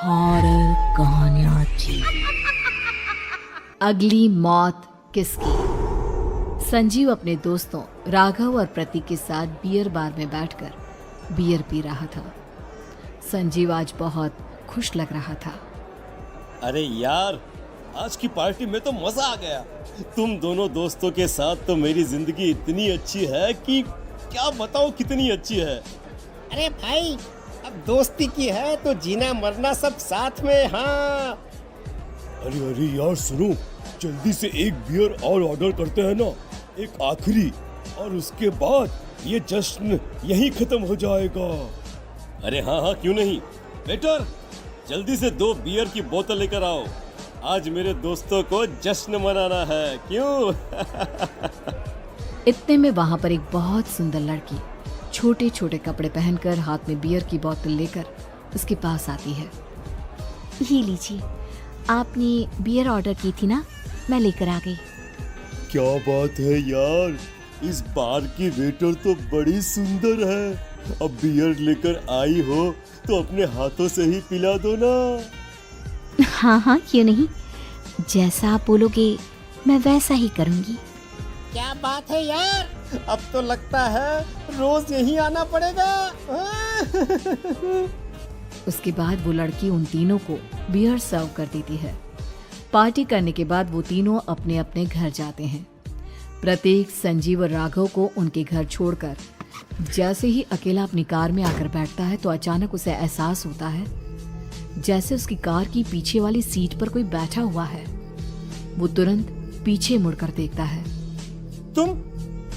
Horror कहानियां थी। अगली मौत किसकी? संजीव अपने दोस्तों राघव और प्रतीक के साथ बियर बार में बैठकर बियर पी रहा था। संजीव आज बहुत खुश लग रहा था। अरे यार, आज की पार्टी में तो मजा आ गया। तुम दोनों दोस्तों के साथ तो मेरी जिंदगी इतनी अच्छी है कि क्या बताऊं कितनी अच्छी है। अरे भाई, अब दोस्ती की है तो जीना मरना सब साथ में। हाँ अरे यार सुनो, जल्दी से एक बियर और ऑर्डर करते हैं ना, एक आखिरी, और उसके बाद ये जश्न यहीं खत्म हो जाएगा। अरे हाँ, क्यों नहीं। वेटर, जल्दी से 2 बियर की बोतल लेकर आओ। आज मेरे दोस्तों को जश्न मनाना है, क्यों? इतने में वहां पर एक बहुत सुंदर लड़की छोटे छोटे कपड़े पहनकर हाथ में बियर की बोतल लेकर उसके पास आती है। ये लीजिए, आपने बियर ऑर्डर की थी ना, मैं लेकर आ गई। क्या बात है यार, इस बार की वेटर तो बड़ी सुंदर है। अब बियर लेकर आई हो तो अपने हाथों से ही पिला दो ना। हाँ, क्यों नहीं, जैसा आप बोलोगे मैं वैसा ही करूँगी। क्या बात है यार, अब तो लगता है रोज यहीं आना पड़ेगा। उसके बाद वो लड़की उन तीनों को बियर सर्व कर देती है। पार्टी करने के बाद वो तीनों अपने अपने घर जाते हैं। प्रतीक, संजीव और राघव को उनके घर छोड़कर जैसे ही अकेला अपनी कार में आकर बैठता है तो अचानक उसे एहसास होता है जैसे उसकी कार की पीछे वाली सीट पर कोई बैठा हुआ है। वो तुरंत पीछे मुड़कर देखता है।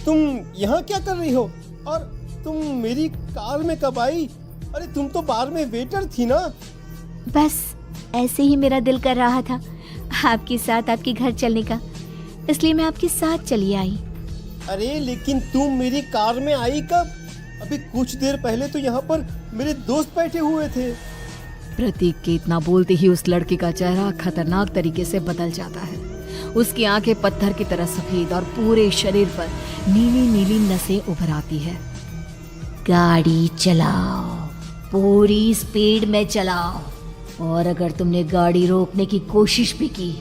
तुम यहाँ क्या कर रही हो? और तुम मेरी कार में कब आई? अरे तुम तो बार में वेटर थी ना। बस ऐसे ही मेरा दिल कर रहा था आपके साथ आपके घर चलने का, इसलिए मैं आपके साथ चली आई। अरे लेकिन तुम मेरी कार में आई कब? अभी कुछ देर पहले तो यहाँ पर मेरे दोस्त बैठे हुए थे। प्रतीक के इतना बोलते ही उस लड़के का चेहरा खतरनाक तरीके से बदल जाता है। उसकी आंखें पत्थर की तरह सफेद और पूरे शरीर पर नीली नीली नसें उभर आती है। गाड़ी चलाओ, पूरी स्पीड में चलाओ, और अगर तुमने गाड़ी रोकने की कोशिश भी की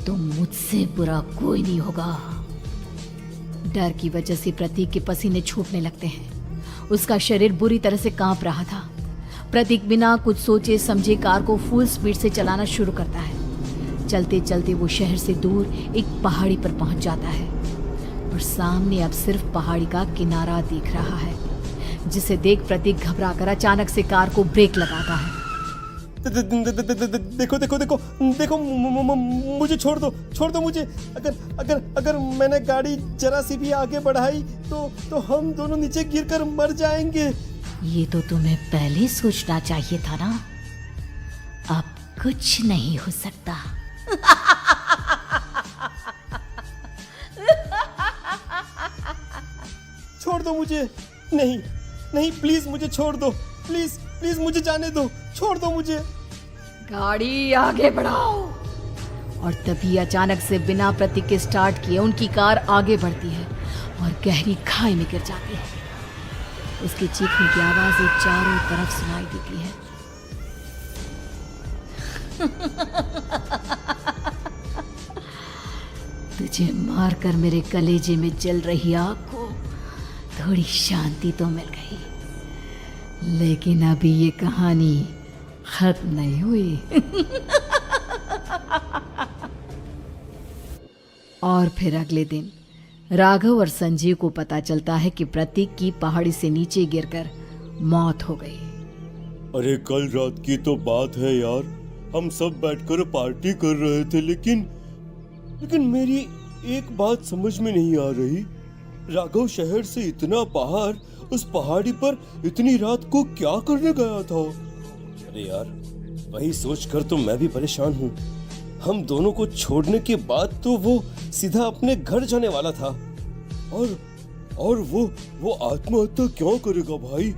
तो मुझसे बुरा कोई नहीं होगा। डर की वजह से प्रतीक के पसीने छूटने लगते हैं। उसका शरीर बुरी तरह से कांप रहा था। प्रतीक बिना कुछ सोचे समझे कार को फुल स्पीड से चलाना शुरू करता है। चलते चलते वो शहर से दूर एक पहाड़ी पर पहुंच जाता है और सामने अब सिर्फ पहाड़ी का किनारा दिख रहा है, जिसे देख प्रतीक घबराकर अचानक से कार को ब्रेक लगाता है। देखो, मुझे छोड़ दो मुझे। अगर मैंने गाड़ी जरा सी भी आगे बढ़ाई तो हम दोनों नीचे गिरकर मर जाएंगे। ये तो तुम्हें पहले सोचना चाहिए था ना। अब कुछ नहीं हो सकता। छोड़ दो मुझे। नहीं, प्लीज मुझे छोड़ दो। प्लीज मुझे जाने दो। छोड़ दो मुझे। गाड़ी आगे बढ़ाओ। और तभी अचानक से बिना प्रतीक के स्टार्ट किए उनकी कार आगे बढ़ती है और गहरी खाई में गिर जाती है। उसके चीखने की आवाजें चारों तरफ सुनाई देती है। तुझे मारकर मेरे कलेजे में जल रही आग को थोड़ी शांति तो मिल गई, लेकिन अभी ये कहानी खत्म नहीं हुई। और फिर अगले दिन राघव और संजीव को पता चलता है कि प्रतीक की पहाड़ी से नीचे गिरकर मौत हो गई। अरे कल रात की तो बात है यार, हम सब बैठकर पार्टी कर रहे थे, लेकिन मेरी एक बात समझ में नहीं आ रही। राघव शहर से इतना बाहर उस पहाड़ी पर इतनी रात को क्या करने गया था? अरे यार, वही सोचकर तो मैं भी परेशान हूँ। हम दोनों को छोड़ने के बाद तो वो सीधा अपने घर जाने वाला था, और वो आत्महत्या क्यों करेगा भाई?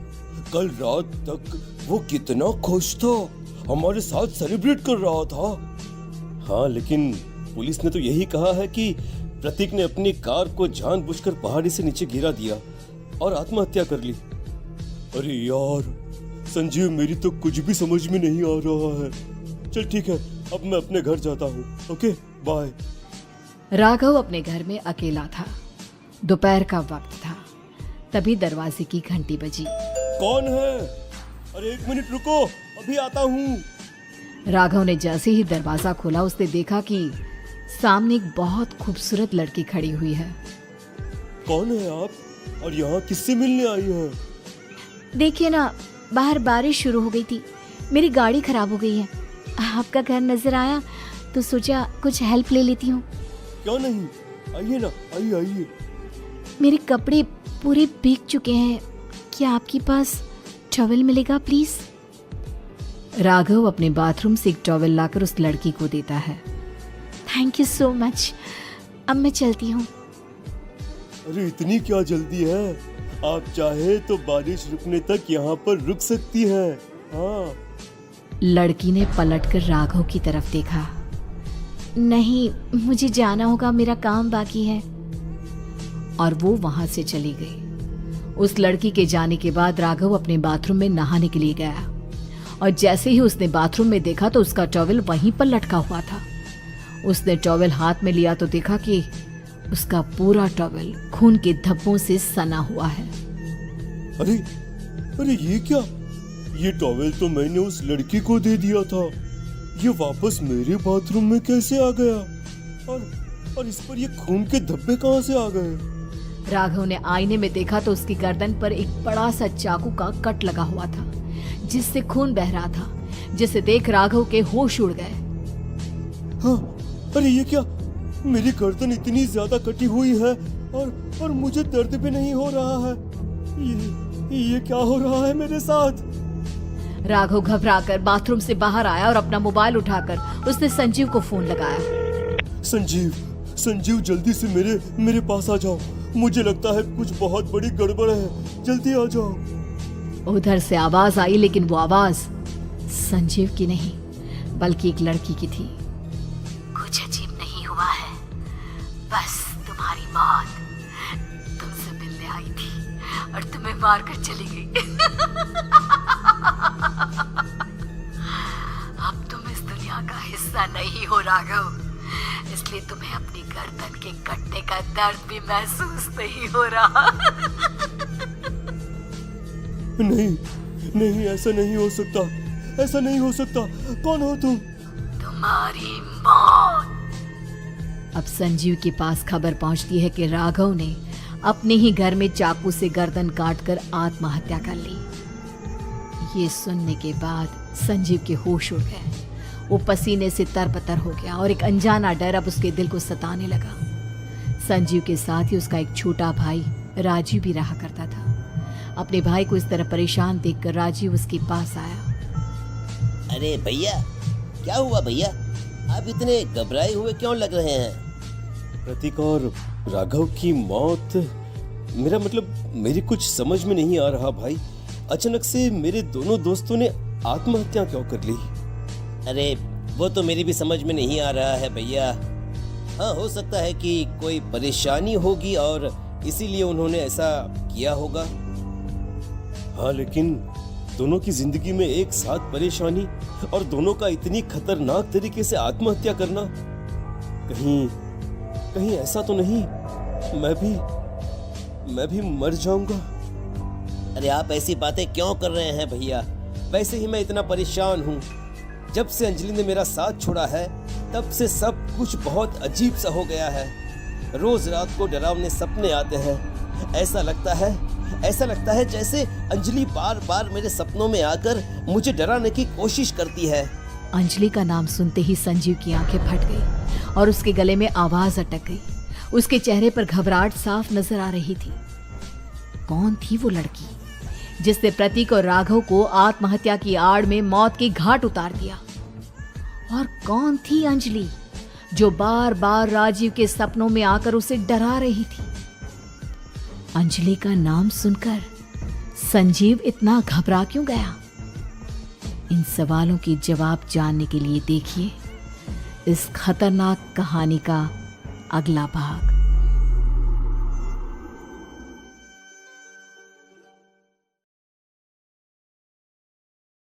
कल रात तक वो कितना खुश था, हमारे साथ सेलिब्रेट कर रहा था। हाँ, लेकिन पुलिस ने तो यही कहा है कि प्रतीक ने अपनी कार को जानबूझकर पहाड़ी से नीचे गिरा दिया और आत्महत्या कर ली। अरे यार, संजीव मेरी तो कुछ भी समझ में नहीं आ रहा है। चल ठीक है, अब मैं अपने घर जाता हूँ। Okay bye. राघव अपने घर में अकेला था। दोपहर का वक्त था। तभी दरवाजे की घंटी बजी। कौन है? अरे 1 मिनट रुको, अभी आता हूँ। राघव ने जैसे ही दरवाजा खोला उसने देखा कि सामने एक बहुत खूबसूरत लड़की खड़ी हुई है। कौन है आप और यहाँ किससे मिलने आई है? देखिए ना, बाहर बारिश शुरू हो गई थी, मेरी गाड़ी खराब हो गई है। आपका घर नजर आया तो सोचा कुछ हेल्प ले लेती हूँ। क्यों नहीं, आइए ना, आइए आइए। मेरे कपड़े पूरे भीग चुके हैं, क्या आपके पास टॉवल मिलेगा प्लीज? राघव अपने बाथरूम से एक टॉवल लाकर उस लड़की को देता है। थैंक यू सो मच, अब मैं चलती हूँ। अरे इतनी क्या जल्दी है? आप चाहे तो बारिश रुकने तक यहाँ पर रुक सकती है। हाँ। लड़की ने पलटकर राघव की तरफ देखा। नहीं, मुझे जाना होगा, मेरा काम बाकी है। और वो वहां से चली गई। उस लड़की के जाने के बाद राघव अपने बाथरूम में नहाने के लिए गया और जैसे ही उसने बाथरूम में देखा तो उसका टॉवल वहीं पर लटका हुआ था। उसने टॉवल हाथ में लिया तो देखा कि उसका पूरा टॉवल खून के धब्बों से सना हुआ है। अरे अरे ये क्या? ये टॉवल तो मैंने उस लड़की को दे दिया था। ये वापस मेरे बाथरूम में कैसे आ गया? और इस पर ये खून के धब्बे कहाँ से आ गए? राघव ने आईने में देखा तो उसकी गर्दन पर एक बड़ा सा चाकू का कट लगा हुआ था जिससे खून बह रहा था, जिसे देख राघव के होश उड़ गए। हाँ, अरे ये क्या? मेरी गर्दन इतनी ज्यादा कटी हुई है और मुझे दर्द भी नहीं हो रहा है। ये क्या हो रहा है मेरे साथ? राघव घबराकर बाथरूम से बाहर आया और अपना मोबाइल उठाकर उसने संजीव को फोन लगाया। संजीव जल्दी से मेरे पास आ जाओ। मुझे लगता है कुछ बहुत बड़ी गड़बड़ है, जल्दी आ जाओ। उधर से आवाज आई, लेकिन वो आवाज संजीव की नहीं बल्कि एक लड़की की थी। कुछ अजीब नहीं हुआ है, बस तुम्हारी मौत तुमसे मिलने आई थी और तुम्हें मारकर चली गई। अब तुम इस दुनिया का हिस्सा नहीं हो राघव, इसलिए तुम्हें अपनी गर्दन के कटने का दर्द भी महसूस नहीं हो रहा। नहीं, ऐसा नहीं हो सकता, ऐसा नहीं हो सकता। कौन हो तुम? तुम्हारी मौत। अब संजीव के पास खबर पहुंचती है कि राघव ने अपने ही घर में चाकू से गर्दन काटकर आत्महत्या कर ली। ये सुनने के बाद संजीव के होश उड़ गए। वो पसीने से तरबतर हो गया और एक अनजाना डर अब उसके दिल को सताने लगा। संजीव के साथ ही उसका एक छोटा भाई राजीव भी रहा करता था। अपने भाई को इस तरह परेशान देखकर राजीव उसके पास आया। अरे भैया, क्या हुआ भैया? आप इतने घबराए हुए क्यों लग रहे हैं? प्रतीक और राघव की मौत, मेरा मतलब मेरी कुछ समझ में नहीं आ रहा भाई। अचानक से मेरे दोनों दोस्तों ने आत्महत्या क्यों कर ली? अरे वो तो मेरी भी समझ में नहीं आ रहा है भैया। हाँ, हो सकता है कि कोई परेशानी होगी और इसीलिए उन्होंने ऐसा किया होगा। हाँ, लेकिन दोनों की जिंदगी में एक साथ परेशानी और दोनों का इतनी खतरनाक तरीके से आत्महत्या करना, कहीं ऐसा तो नहीं मैं भी मर जाऊंगा? अरे आप ऐसी बातें क्यों कर रहे हैं भैया? वैसे ही मैं इतना परेशान हूँ। जब से अंजलि ने मेरा साथ छोड़ा है तब से सब कुछ बहुत अजीब सा हो गया है। रोज रात को डरावने सपने आते हैं। ऐसा लगता है जैसे अंजलि बार बार मेरे सपनों में आकर मुझे डराने की कोशिश करती है। अंजलि का नाम सुनते ही संजीव की आंखें फट गई और उसके गले में आवाज अटक गई। उसके चेहरे पर घबराहट साफ नजर आ रही थी। कौन थी वो लड़की जिसने प्रतीक और राघव को आत्महत्या की आड़ में मौत के घाट उतार दिया? और कौन थी अंजलि जो बार बार राजीव के सपनों में आकर उसे डरा रही थी? अंजलि का नाम सुनकर संजीव इतना घबरा क्यों गया? इन सवालों के जवाब जानने के लिए देखिए इस खतरनाक कहानी का अगला भाग।